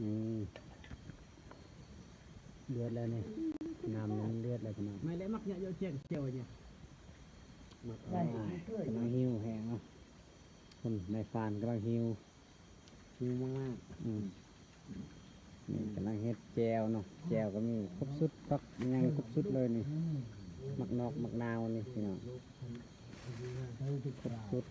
อืมเลือดแล้วนี่น้ำนั้นเลือดแล้วพี่น้องไม่ได้มักเนี่ยโยเชียนเชียวเนี่ย ได้กำลังหิวแห้งเนาะคนในฟานกำลังหิวมากๆนี่กำลังเฮ็ดแจวเนาะแจวก็มีครบสุดพักยังครบสุดเลยนี่มักนอกมักนาวนี่พี่น้องครบสุด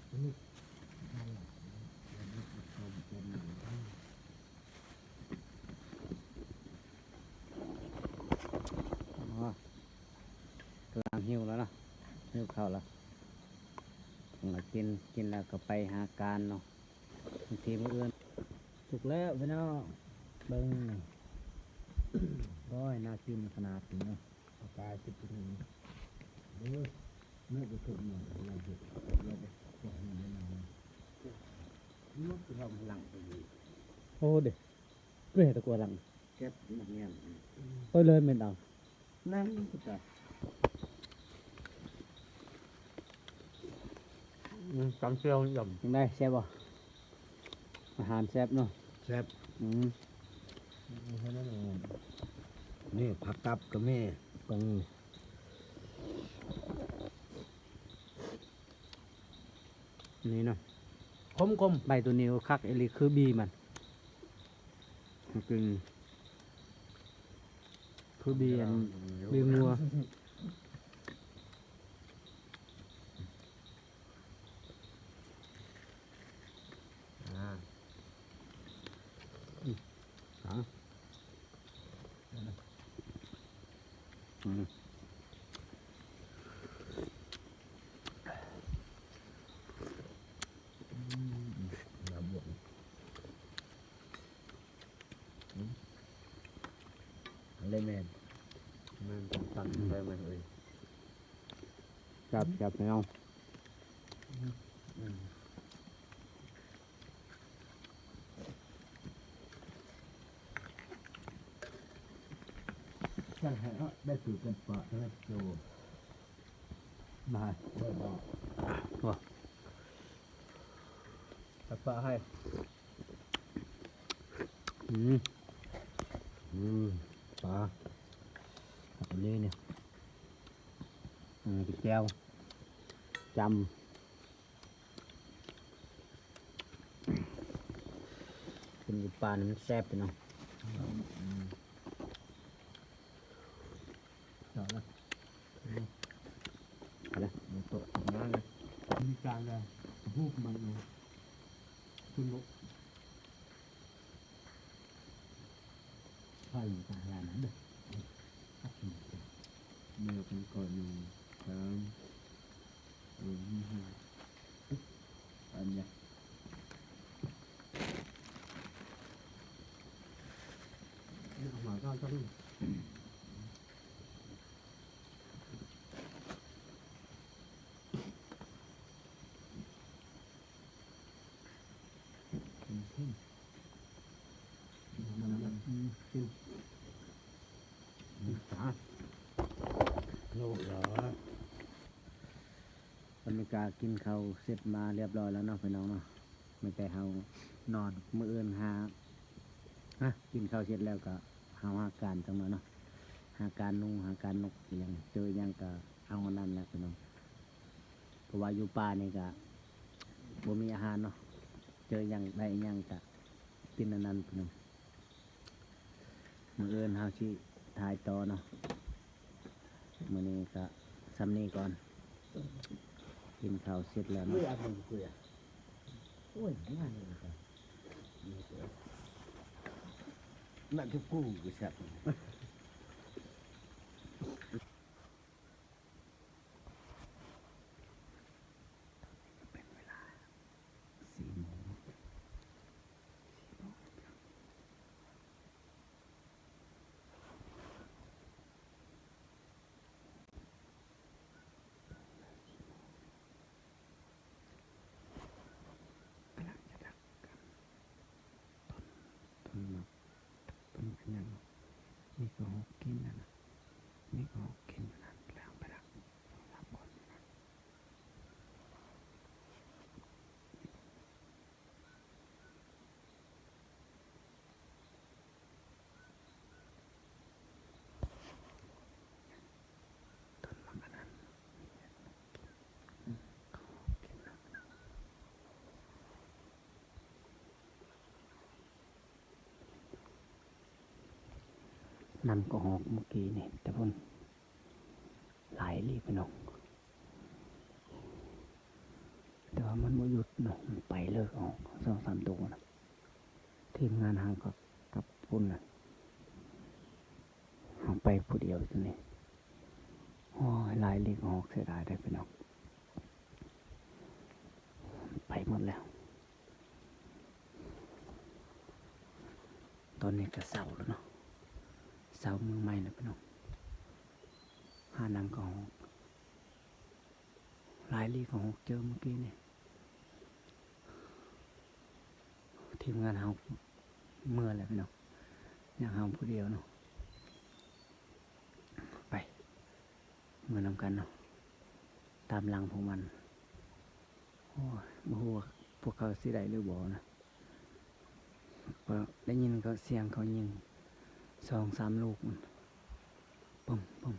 อ๋อกำลังหิวแล้วเนาะหิวข้าวแล้วเรากินแล้วก็ไปหาการเนาะบางทีมื้ออื่นถูกแล้วพี่น้องเบิ่งร้อยน่ากินขนาดนี้เนาะกายติดถึงเนื้อจะถูกหน่อยเราเห็ดเราไปแกะมันได้นานนี่คือทำหลังไปดีโอ้เด็กเกลือตะกัวหลังแก๊สหนักเงี้ยโอ้ยเลยเป็นเอานั่งก็จะจำเชียวย่ำ ยังได้แซ่บบ่อาหารแซ่บเนาะ แซ่บ นั่นเอง นี่ผักตับก็มีตรง นี่เนาะ คม ใบตัวนี้คักเอลิคือบีมันคือบีอันบีงัวเลยแม่มันตั้งไปมันเลย จับไม่เอา ช่างให้ได้สูตรกันปะนะโจ มา ได้บอก จับปลาให้ปลาแบบนี้เนี่ยcái treo chầm cái pan nó xẹp rồi nó đó là đây một tội nó này đi càng là hút bằng thương ngộ thôi cả là nó được nhiều con còi nhiều tám hai anh nhỉ mà cao cho điบรรยากาศกินข้าวเสร็จมาเรียบร้อยแล้วเนาะพี่น้องเนาะไม่แต่เฮานอนมื้ออื่นหากินข้าวเสร็จแล้วก็หาการจังหน่อยเนาะหาการนุ่งหาการนกอย่างเจอยังก็เอาอันนั้นแหละพี่น้องเพราะว่าอยู่ป่านี่ก็บ่มีอาหารเนาะเจอยังได้ยังก็กินอันนั้นพี่น้องมื้ออื่นเฮาสิถ่ายต่อเนาะมื้อนี้ก็ซ้ำนี้ก่อนกินข้าวเสร็จแล้ว Ui, เนาะ ăn mình cười à? Ui, ngon rồi kìa. Nặng cái củ của sạch. ต้นขยันนี่ก็ นำก็หอกเมื่อกี้นี่แต่พ่นหลายรีบไปน้องแต่ว่ามันไม่หยุดเนาะมันไปเลิกออก2-3ตัวนะทีมงานหางกับพุ่นนะหางไปผู้เดียวตัวนี้โอ้ยหลายรีบออกเสียดายได้ไปน้องไปหมดแล้วตอนนี้ก็เศร้าแล้วเนาะเศร้ามือใหม่แล้วไปน้องหานำก็หอกหลายรีบออกเจอเมื่อกี้นี่ทีมงานเฮาเมื่อแล้วพี่น้องอยากเฮาผู้เดียวเนาะไปเมื่อนำกันเนาะตามหลังพวกมันโอ้ยบ่ฮู้ว่าพวกเขาสิได้หรือบ่นะก็ได้ยินเขาเสียงเขายิง2-3 ลูกมันปุ้มปุ้ม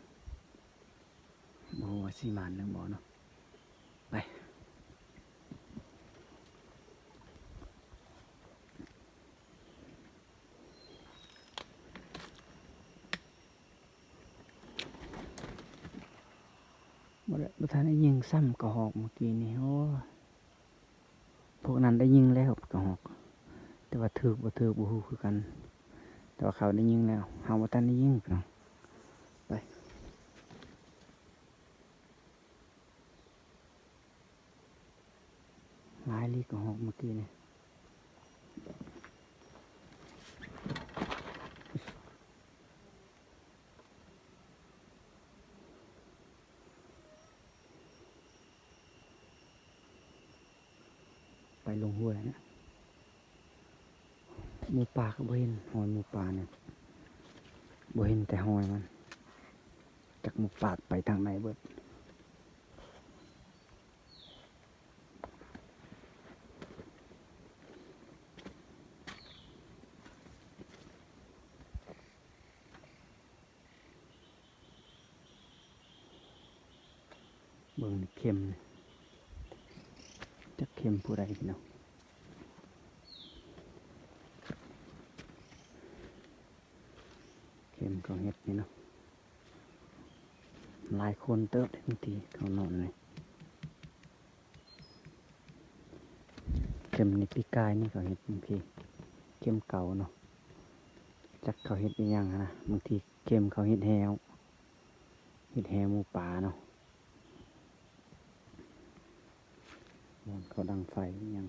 บ่ฮู้ว่าสิมานหรือบ่เนาะไปบ่ทันได้ยิงซ้ำกระหอกเมื่อกี้นี่โอ้พวกนั้นได้ยิงแล้วกระหอกแต่ว่าถูกบ่ถูกบ่ฮู้คือกันแต่ว่าเขาได้ยิงแล้วเฮาบ่ทันได้ยิงพี่น้องไปหลายลีกระหอกเมื่อกี้นี่ไปลงห้วยนะหมูป่าก็บ่เห็นหอยหมูป่าเนี่ยบ่เห็นแต่หอยมันจากหมูป่าไปทางไหนเบิดเบิ่งนี่เข็มนี่จักเข็มผู้ใดพี่น้องเข็มของเฮ็ดนี่เนาะหลายคนเติบได้บางทีเขานอนเลยเข็มนี่ปีกายนี่เขาเฮ็ดบางทีเข็มเก่าเนาะจักเขาเฮ็ดอีหยังนะบางทีเข็มเขาเฮ็ดแฮวหมูป่าเนาะบอนเขาดังไฟอีหยัง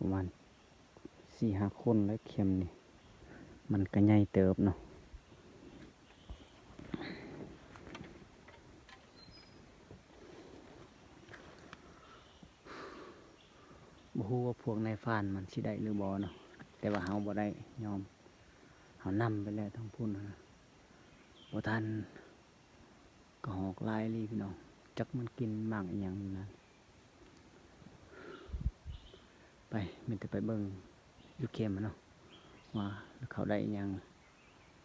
ประมาณ4-5 คนแล้วเข็มนี่มันก็ใหญ่เติบเนาะบ่ฮู้ว่าพวกนายฟ้านมันสิได้หรือบ่เนาะแต่ว่าเฮาบ่ได้ยอมเฮานำไปแล้วทั้งพุ่นนะบ่ทันก็หอกลายลีพี่น้องจักมันกินหมากอีหยังอยู่นั่นไปมีแต่ไปเบิ่งอยู่เข็มเนาะว่าเขาได้อีหยัง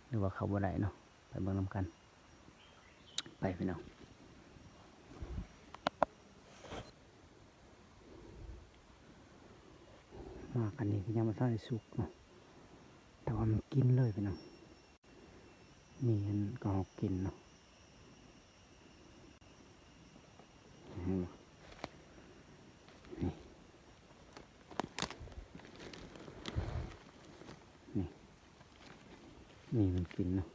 หรือว่าเขาบ่ได้เนาะไปเบิ่งนำกันไปพี่น้องมากันนี่ก็ยังบ่ทันได้สุกเนาะแต่ว่ามันกินเลยพี่น้องมีอันก็หอกกินเนาะนี่มันกินเนาะ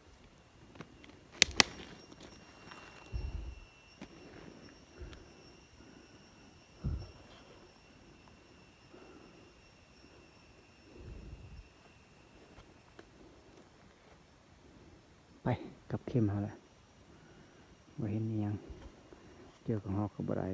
ไปกับเข้มเขาแหละบ่เห็นอิหยังเจอกับหอกก็บ่ได้